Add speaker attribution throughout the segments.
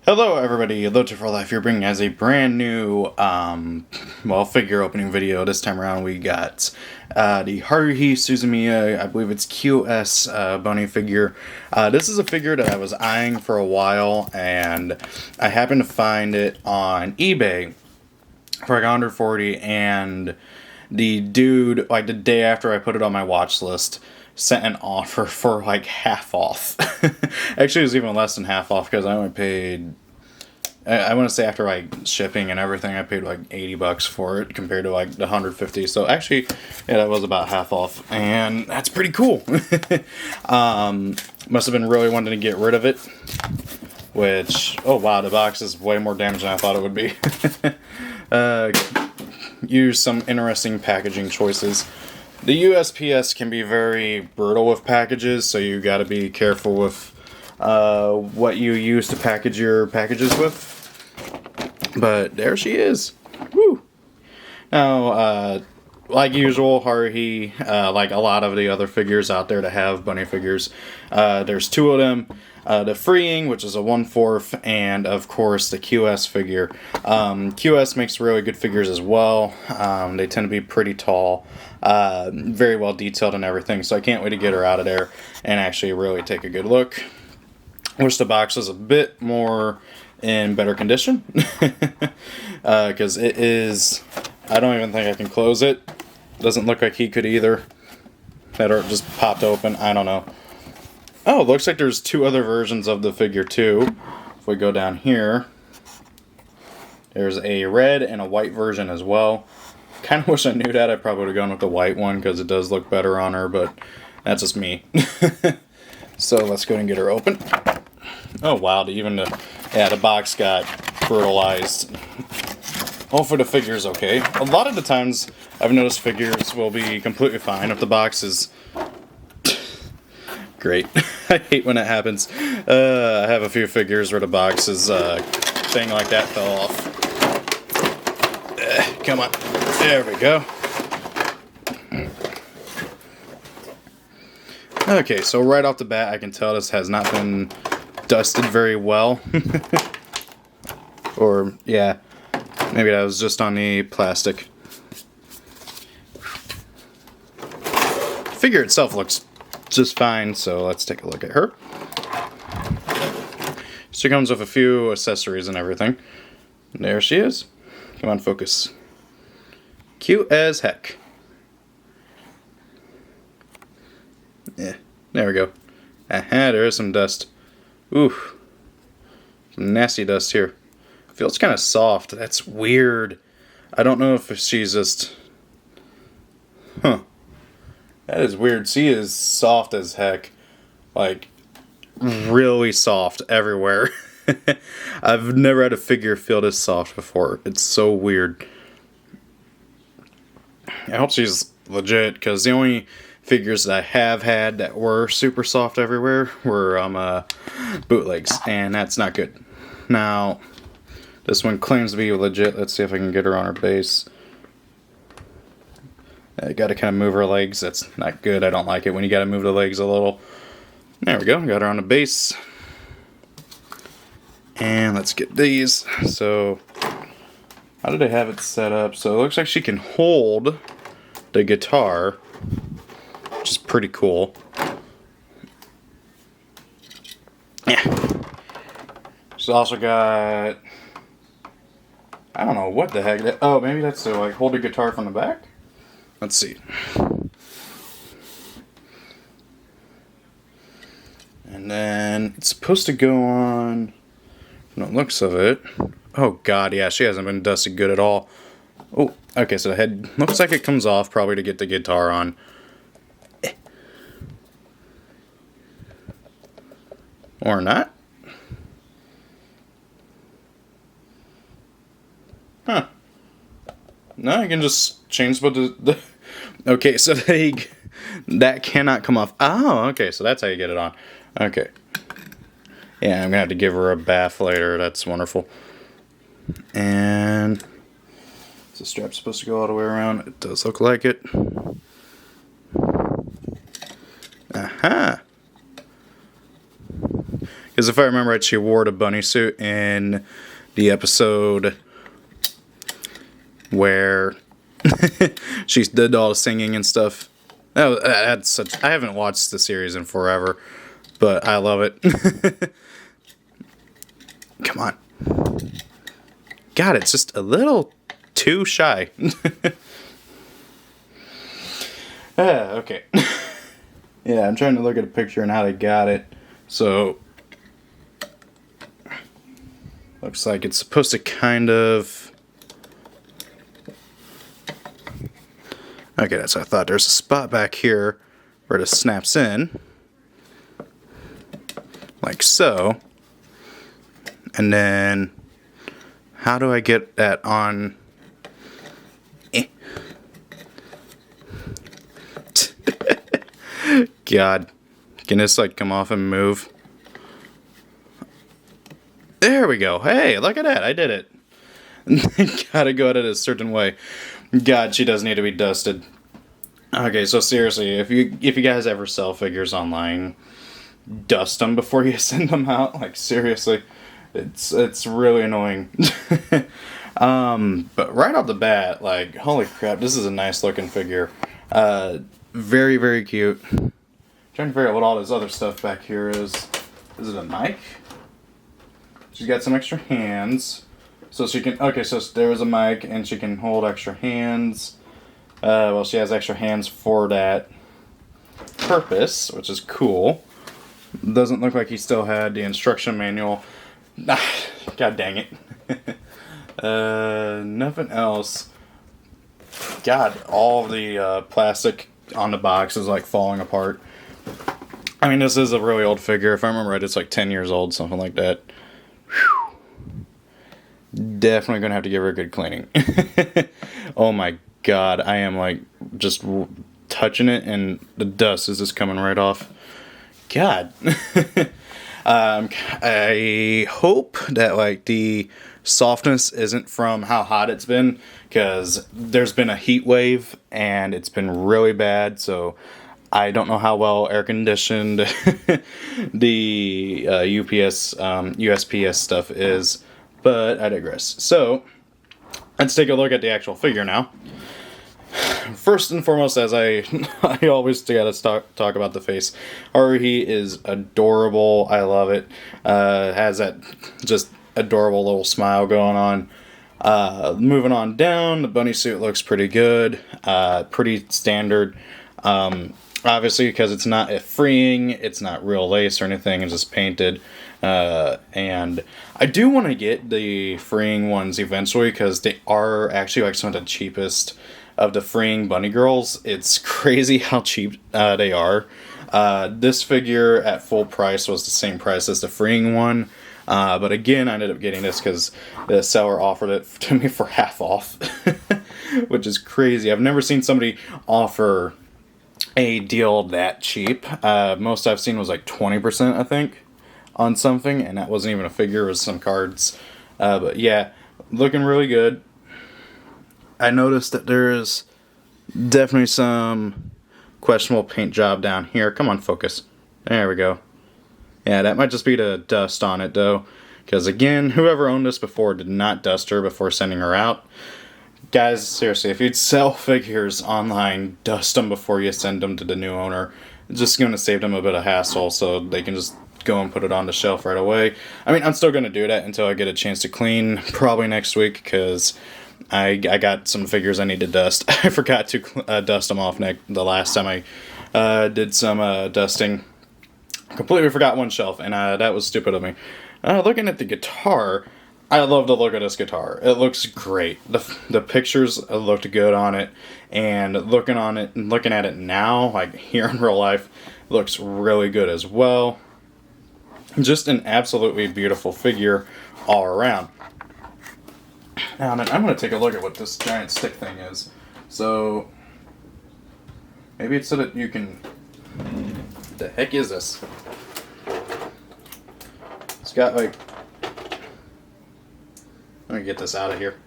Speaker 1: Hello everybody, Loto for Life here, bringing as a brand new, figure opening video. This time around we got the Haruhi Suzumiya, I believe it's QS Bunny figure. This is a figure that I was eyeing for a while, and I happened to find it on eBay for like $140, and the dude, like the day after I put it on my watch list, sent an offer for like half off. Actually, it was even less than half off because I only paid, I want to say after like shipping and everything, I paid like $80 for it compared to like the $150. So actually, yeah, that was about half off, and that's pretty cool. Must have been really wanting to get rid of it, which, oh wow, the box is way more damaged than I thought it would be. Use some interesting packaging choices. The USPS can be very brutal with packages, so you got to be careful with what you use to package your packages with. But there she is. Woo! Now, like usual, Haruhi, like a lot of the other figures out there that have bunny figures, there's two of them. The Freeing, which is a 1/4, and of course the QS figure. QS makes really good figures as well. They tend to be pretty tall, very well detailed and everything, so I can't wait to get her out of there and actually really take a good look. Wish the box was a bit more in better condition, because it is, I don't even think I can close it. Doesn't look like he could either. That or it just popped open, I don't know. Oh, it looks like there's two other versions of the figure too. If we go down here, there's a red and a white version as well. Kind of wish I knew that. I probably would have gone with the white one because it does look better on her, but that's just me. So let's go and get her open. Oh wow, even the box got brutalized. Hopefully the figure's okay. A lot of the times I've noticed figures will be completely fine if the box is great. I hate when that happens. I have a few figures where the box is thing like that fell off. Come on. There we go. Okay, so right off the bat I can tell this has not been dusted very well. Or, yeah, maybe that was just on the plastic. The figure itself looks just fine, so let's take a look at her. She comes with a few accessories and everything. There she is. Come on, focus. Cute as heck. Yeah, there we go. Aha, there is some dust. Ooh, some nasty dust here. Feels kind of soft. That's weird. I don't know if she's just... Huh. That is weird. She is soft as heck. Like, really soft everywhere. I've never had a figure feel this soft before. It's so weird. I hope she's legit, because the only figures that I have had that were super soft everywhere were bootlegs, and that's not good. Now, this one claims to be legit. Let's see if I can get her on her base. I gotta kind of move her legs. That's not good. I don't like it when you gotta move the legs a little. There we go. Got her on the base. And let's get these. So, how did I have it set up? So it looks like she can hold the guitar, which is pretty cool. Yeah. She's also got, I don't know what the heck that, oh, maybe that's to like hold the guitar from the back? Let's see. And then it's supposed to go on, from the looks of it. Oh god, yeah, she hasn't been dusted good at all. Oh, okay, so the head looks like it comes off probably to get the guitar on. Or not. Huh. No, you can just change what the okay, so that cannot come off. Oh, okay, so that's how you get it on. Okay. Yeah, I'm gonna have to give her a bath later. That's wonderful. And is the strap supposed to go all the way around? It does look like it. Aha! Because if I remember right, she wore the bunny suit in the episode where she did all the singing and stuff. That's such. I haven't watched the series in forever, but I love it. Come on. God, it's just a little too shy. Okay. Yeah, I'm trying to look at a picture and how they got it. So, looks like it's supposed to kind of... Okay, that's what I thought. There's a spot back here where it snaps in. Like so. And then, how do I get that on? God, can this like come off and move? There we go. Hey, look at that. I did it. Gotta go at it a certain way. God, she does need to be dusted. Okay, so seriously, if you guys ever sell figures online, dust them before you send them out. Like seriously. It's really annoying. But right off the bat, like, holy crap, this is a nice looking figure. Very, very cute. Trying to figure out what all this other stuff back here is. Is it a mic? She's got some extra hands. So she can, okay, so there was a mic and she can hold extra hands. Well, she has extra hands for that purpose, which is cool. Doesn't look like he still had the instruction manual. God dang it. Nothing else. God, all the plastic on the box is like falling apart. I mean, this is a really old figure. If I remember right, it's like 10 years old, something like that. Whew. Definitely gonna have to give her a good cleaning. Oh my God, I am like just touching it and the dust is just coming right off. God. I hope that like the softness isn't from how hot it's been, because there's been a heat wave and it's been really bad, so I don't know how well air conditioned the USPS stuff is, but I digress. So let's take a look at the actual figure now. First and foremost, as I always gotta talk about the face. Haruhi is adorable. I love it. Has that just adorable little smile going on. Moving on down, the bunny suit looks pretty good. Pretty standard. Obviously, because it's not a freeing, it's not real lace or anything, it's just painted. And I do want to get the freeing ones eventually, because they are actually like some of the cheapest of the freeing bunny girls. It's crazy how cheap they are. This figure at full price was the same price as the freeing one. But again, I ended up getting this because the seller offered it to me for half off. Which is crazy. I've never seen somebody offer a deal that cheap. Most I've seen was like 20%, I think, on something. And that wasn't even a figure, it was some cards. But yeah, looking really good. I noticed that there's definitely some questionable paint job down here. Come on, focus. There we go. Yeah, that might just be the dust on it, though. Because, again, whoever owned this before did not dust her before sending her out. Guys, seriously, if you'd sell figures online, dust them before you send them to the new owner. It's just going to save them a bit of hassle, so they can just go and put it on the shelf right away. I mean, I'm still going to do that until I get a chance to clean, probably next week, because I got some figures I need to dust. I forgot to dust them off the last time I did some dusting. Completely forgot one shelf, and that was stupid of me. Looking at the guitar, I love the look of this guitar. It looks great. The pictures looked good on it, and looking at it now, like here in real life, looks really good as well. Just an absolutely beautiful figure all around. Now then, I'm going to take a look at what this giant stick thing is. So, maybe it's so that you can... What the heck is this? It's got like... Let me get this out of here.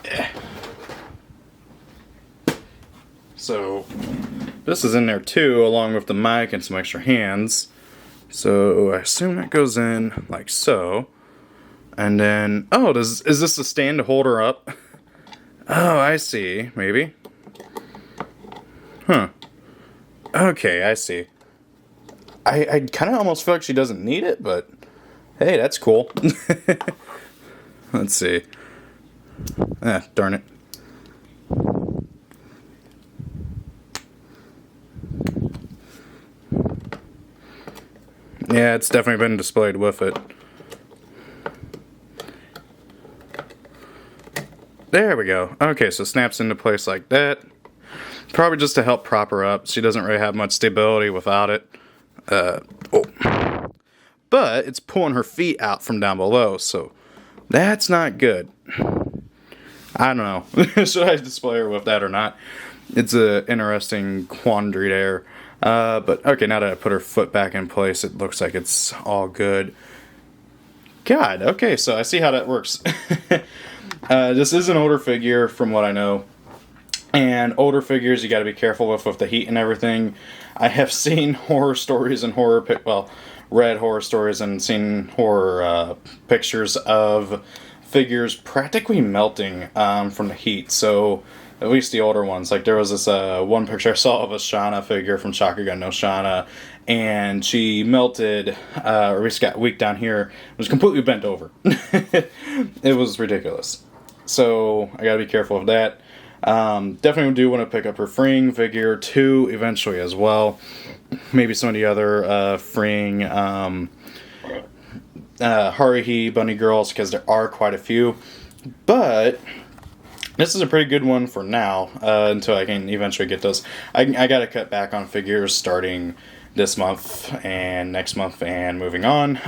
Speaker 1: Yeah. So, this is in there too, along with the mic and some extra hands. So I assume that goes in like so. And then, oh, is this a stand to hold her up? Oh, I see. Maybe. Huh. Okay, I see. I kind of almost feel like she doesn't need it, but hey, that's cool. Let's see. Ah, darn it. Yeah, it's definitely been displayed with it. There we go. Okay, so snaps into place like that. Probably just to help prop her up. She doesn't really have much stability without it. But it's pulling her feet out from down below, so that's not good. I don't know. Should I display her with that or not? It's an interesting quandary there. But okay, now that I put her foot back in place, it looks like it's all good. God, okay, so I see how that works. This is an older figure from what I know. And older figures you got to be careful with the heat and everything. I have seen horror stories and read horror stories and seen horror pictures of figures practically melting from the heat. So at least the older ones. Like there was this one picture I saw of a Shauna figure from Shakugan no Shauna, and she melted, or at least got weak down here. It was completely bent over. It was ridiculous. So I gotta be careful of that. Definitely do want to pick up her freeing figure too eventually as well. Maybe some of the other freeing Haruhi bunny girls, because there are quite a few. But this is a pretty good one for now, until I can eventually get those. I gotta cut back on figures starting this month and next month and moving on.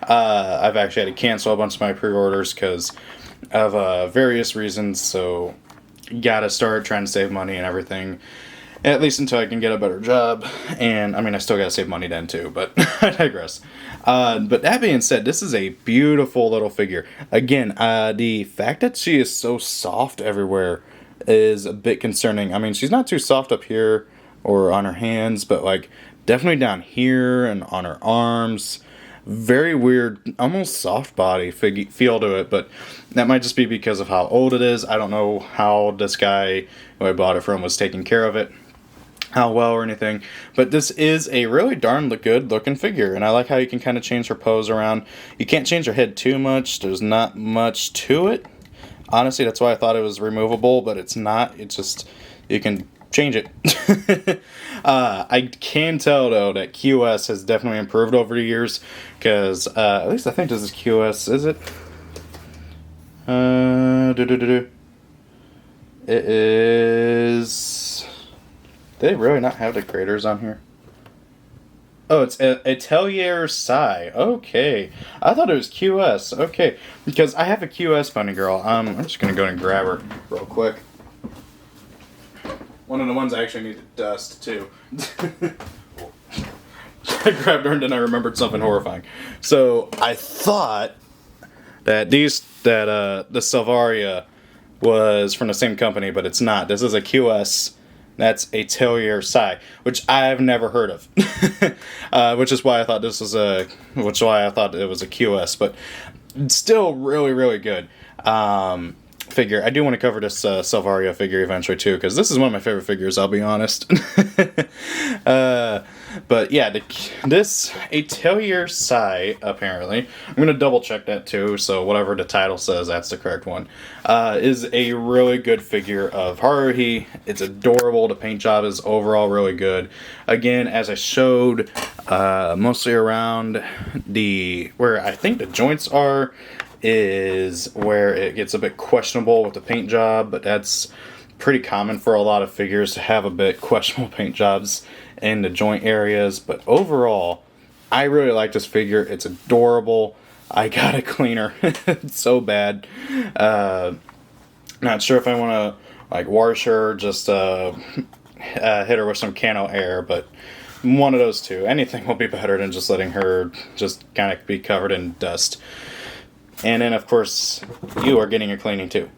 Speaker 1: I've actually had to cancel a bunch of my pre-orders because of various reasons, so gotta start trying to save money and everything, at least until I can get a better job. And I mean, I still gotta save money then too, but I digress. But that being said, this is a beautiful little figure. Again, the fact that she is so soft everywhere is a bit concerning. I mean, she's not too soft up here or on her hands, but like definitely down here and on her arms. Very weird, almost soft body feel to it, but that might just be because of how old it is. I don't know how this guy who I bought it from was taking care of it, how well or anything, but this is a really darn good looking figure, and I like how you can kind of change her pose around. You can't change her head too much. There's not much to it. Honestly, that's why I thought it was removable, but it's not. It's just, you can change it. I can tell though that QS has definitely improved over the years, because at least I think this is QS, is it? It is. Did they really not have the creators on here? Oh, it's Atelier Psy. Okay, I thought it was QS. Okay, because I have a QS bunny girl. I'm just gonna go and grab her real quick. One of the ones I actually need to dust, too. I grabbed her and then I remembered something horrifying. So, I thought that the Salvaria was from the same company, but it's not. This is a QS. That's Atelier Psy, which I've never heard of. Which is why I thought this was which is why I thought it was a QS, but still really, really good. Figure. I do want to cover this Salvaria figure eventually too, because this is one of my favorite figures, I'll be honest. But yeah, this Atelier Psy, apparently, I'm going to double check that too, so whatever the title says, that's the correct one, is a really good figure of Haruhi. It's adorable. The paint job is overall really good. Again, as I showed, mostly around where I think the joints are, is where it gets a bit questionable with the paint job, but that's pretty common for a lot of figures to have a bit questionable paint jobs in the joint areas. But overall, I really like this figure. It's adorable. I gotta clean her. It's so bad. Not sure if I want to like wash her, just hit her with some Cano Air, but one of those two. Anything will be better than just letting her just kind of be covered in dust. And then, of course, you are getting a cleaning too.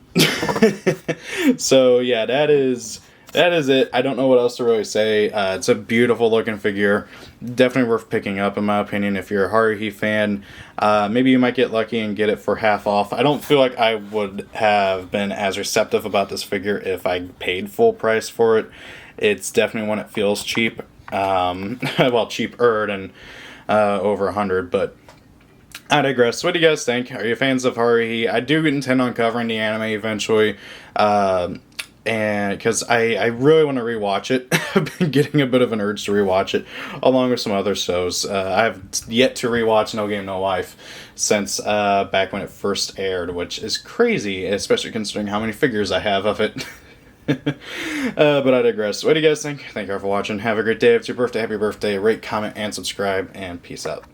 Speaker 1: So, yeah, that is that is it. I don't know what else to really say. It's a beautiful looking figure. Definitely worth picking up, in my opinion, if you're a Haruhi fan. Maybe you might get lucky and get it for half off. I don't feel like I would have been as receptive about this figure if I paid full price for it. It's definitely one that feels cheap. Well, cheaper than over 100, but I digress. What do you guys think? Are you fans of Haruhi? I do intend on covering the anime eventually, and because I really want to rewatch it. I've been getting a bit of an urge to rewatch it, along with some other shows. I've yet to rewatch No Game No Life since back when it first aired, which is crazy, especially considering how many figures I have of it. But I digress. What do you guys think? Thank you all for watching. Have a great day. If it's your birthday, happy birthday. Rate, comment, and subscribe, and peace out.